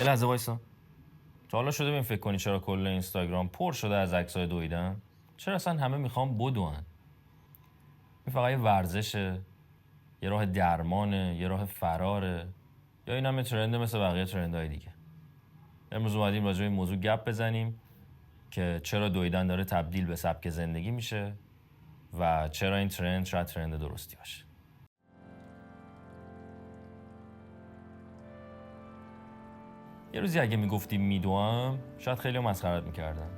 یه لحظه وایسا. تا حالا شده ببین فکر کنی چرا کل اینستاگرام پر شده از عکسای دویدن؟ چرا اصلا همه میخوان بدون؟ این فقط یه ورزشه، یه راه درمانه، یه راه فراره، یا این همه ترنده مثل بقیه ترندهای دیگه؟ امروز اومدیم راجع به این موضوع گپ بزنیم که چرا دویدن داره تبدیل به سبک زندگی میشه و چرا این ترند شاید ترند درستی باشه. یه روزی اگه میگفتی میدوام شاید خیلی مسخرت میکردن.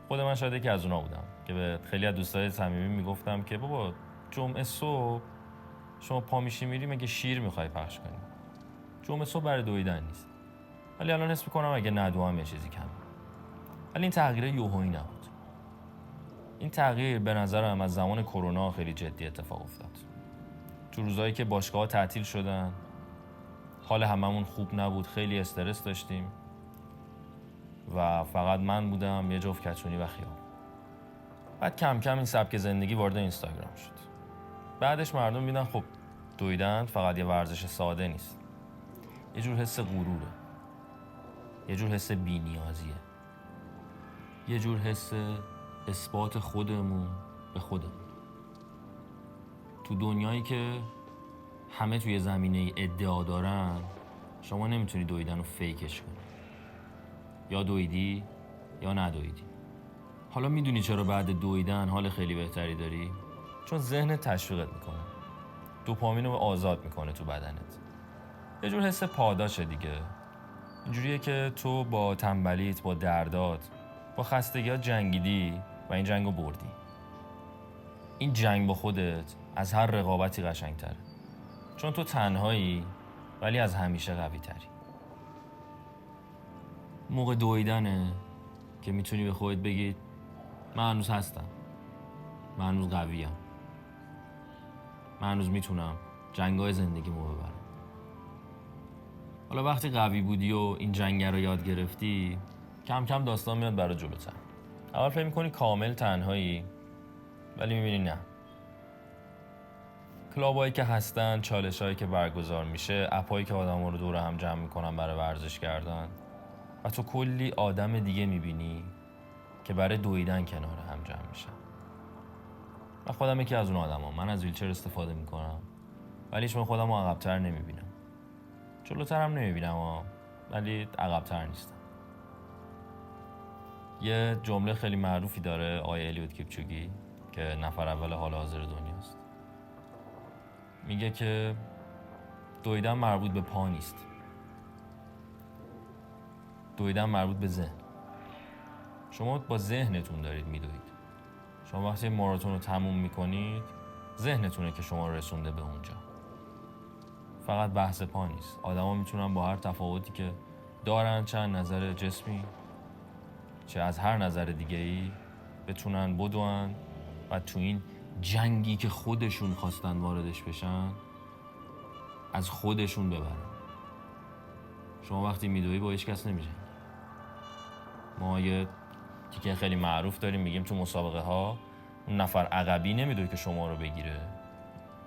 خود من شاید یکی از اونا بودم که به خیلی از دوستای صمیمی میگفتم که بابا جمعه صبح شما پا میشی میری مگه شیر میخوای پخش کنی؟ جمعه صبح برای دویدن نیست. ولی الان حس میکنم اگه ندوام یه چیزی کمه. ولی این تغییر یوهایی نبود. این تغییر به نظرم از زمان کرونا خیلی جدی اتفاق افتاد. تو روزایی که باشگاه‌ها تعطیل شدن، حال هممون خوب نبود، خیلی استرس داشتیم و فقط من بودم یه جفت کچونی و خیال. بعد کم کم این سبک زندگی وارد اینستاگرام شد. بعدش مردم میدن خب دویدن فقط یه ورزش ساده نیست. یه جور حس غروره. یه جور حس بی‌نیازیه. یه جور حس اثبات خودمون به خودمون. تو دنیایی که همه توی زمینه ادعا دارن، شما نمیتونی دویدن رو فیکش کنی. یا دویدی یا ندویدی. حالا میدونی چرا بعد دویدن حال خیلی بهتری داری؟ چون ذهن تشویقت میکنه. دوپامین رو آزاد میکنه تو بدنت. یه جور حس پاداشه دیگه. اینجوریه که تو با تنبلیت، با دردات، با خستگیات جنگیدی و این جنگ رو بردی. این جنگ با خودت از هر رقابتی قشنگ‌تره. چون تو تنهایی ولی از همیشه قوی تری. موقع دویدنه که میتونی به خودت بگی من هنوز هستم، من هنوز قویم، من هنوز میتونم جنگای زندگیمو ببرم. حالا وقتی قوی بودی و این جنگ رو یاد گرفتی، کم کم داستان میاد برای جلوتر. اول فکر میکنی کامل تنهایی، ولی میبینی نه. کلابایی که هستن، چالشایی که برگزار میشه، اپایی که آدما رو دور هم جمع میکنن برای ورزش کردن و تو کلی آدم دیگه میبینی که برای دویدن کنار هم جمع میشن. من خودم یکی از اون آدمام. من از ویلچر استفاده میکنم ولی هیچ خودم رو عقب‌تر نمیبینم. جلوتر هم نمیبینم ولی عقب‌تر نیستم. یه جمله خیلی معروفی داره آقای الیوت کیپچوگی که نفر اول حال حاضر دنیاست. میگه که دویدن مربوط به پا نیست. دویدن مربوط به ذهن. شما با ذهنتون دارید میدوید. شما وقتی ماراتون رو تموم میکنید، ذهنتونه که شما رو رسونده به اونجا. فقط بحث پا نیست. آدما میتونن با هر تفاوتی که دارن، چند نظر جسمی چه از هر نظر دیگه‌ای، بتونن بدون و تو این جنگی که خودشون خواستن واردش بشن از خودشون ببرن. شما وقتی میدوی با هیچ کس نمیجنگی. ما یه تیکه خیلی معروف داریم، میگیم تو مسابقه ها اون نفر عقبی نمیدوی که شما رو بگیره،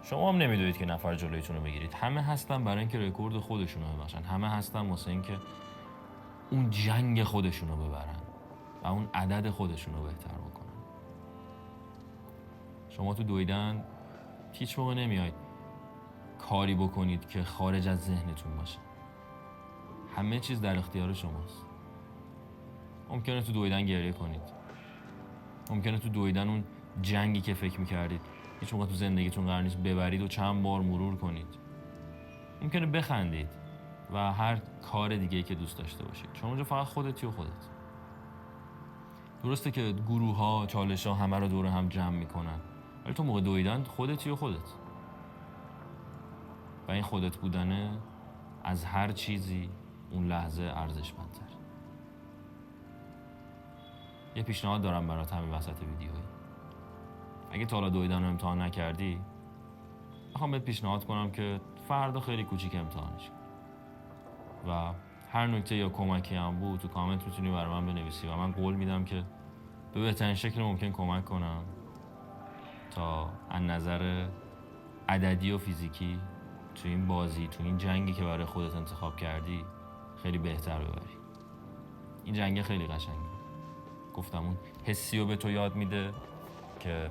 شما هم نمیدوید که نفر جلویتون رو بگیرید. همه هستن برای اینکه رکورد خودشون رو ببخشن. همه هستن واسه اینکه اون جنگ خودشون رو ببرن و اون عدد خودشون رو بهتر بکنن. شما تو دویدن هیچ موقع نمیاید کاری بکنید که خارج از ذهنتون باشه. همه چیز در اختیار شماست. ممکنه تو دویدن گریه کنید. ممکنه تو دویدن اون جنگی که فکر میکردید هیچ موقع تو زندگیتون قرار نیست ببرید و چند بار مرور کنید. ممکنه بخندید و هر کار دیگه‌ای که دوست داشته باشید. چون اونجا فقط خودتی و خودت. درسته که گروه‌ها، چالش‌ها همه رو دور هم جمع میکنن، ولی تو موقع دویدن خودتی و خودت. و این خودت بودنه از هر چیزی اون لحظه ارزشمندتر. یه پیشنهاد دارم برات همین وسط ویدیویی. اگه تا حالا دویدن رو امتحان نکردی، میخوام بهت پیشنهاد کنم که فردا خیلی کوچیک امتحانش کن. و هر نکته یا کمکی هم بود تو کامنت میتونی برای من بنویسی و من قول میدم که به بهترین شکل ممکن کمک کنم تا از نظر عددی و فیزیکی تو این بازی، تو این جنگی که برای خودت انتخاب کردی خیلی بهتر ببری. این جنگ خیلی قشنگه. گفتم اون حسی رو به تو یاد میده که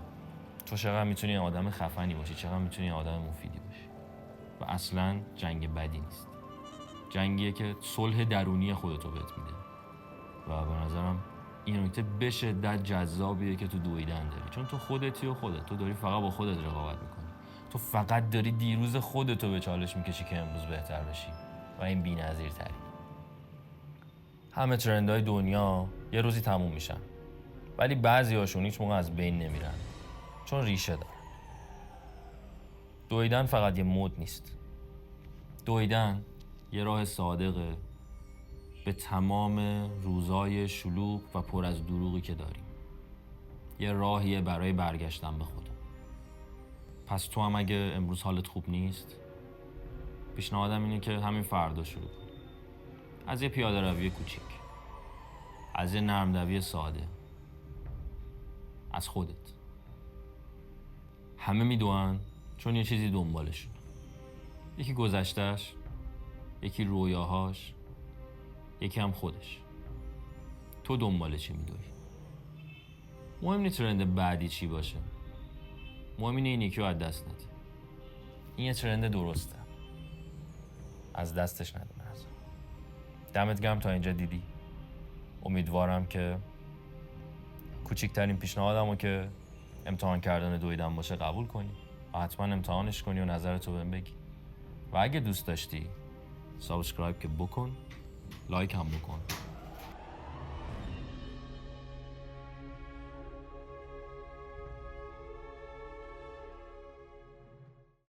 تو چقدر میتونی آدم خفنی باشی، چقدر میتونی آدم مفیدی باشی. و اصلا جنگ بدی نیست. جنگیه که صلح درونی خودتو بهت میده. و به نظرم این نکته به شدت جذابیه که تو دویدن داری، چون تو خودتی و تو داری فقط با خودت رقابت میکنی. تو فقط داری دیروز خودتو به چالش میکشی که امروز بهتر بشی و این بی‌نظیرتری. همه ترندهای دنیا یه روزی تموم میشن، ولی بعضی‌هاشون هیچ موقع از بین نمیرن، چون ریشه دارن. دویدن فقط یه مود نیست. دویدن یه راه صادقه به تمام روزای شلوغ و پر از دروغی که داریم. یه راهیه برای برگشتن به خودم. پس تو هم اگه امروز حالت خوب نیست، پیشنهادم اینه که همین فردا شروع کن. از یه پیاده روی کوچیک، از یه نرم‌دوی ساده، از خودت. همه میدونن چون یه چیزی دنبالشون. یکی گذشتهش، یکی رویاهاش، یکی هم خودش. تو دنبال چی میدوی؟ مهم نیست ترند بعدی چی باشه. مهم اینه این یکی رو از دست ندی. این یه ترند درسته. از دستش نده. دمت گرم تا اینجا دیدی. امیدوارم که کوچکترین پیشنهادمو که امتحان کردن دویدن باشه قبول کنی و حتما امتحانش کنی و نظرتو بهم بگی. و اگه دوست داشتی سابسکرایب که بکن، لایک هم بکن.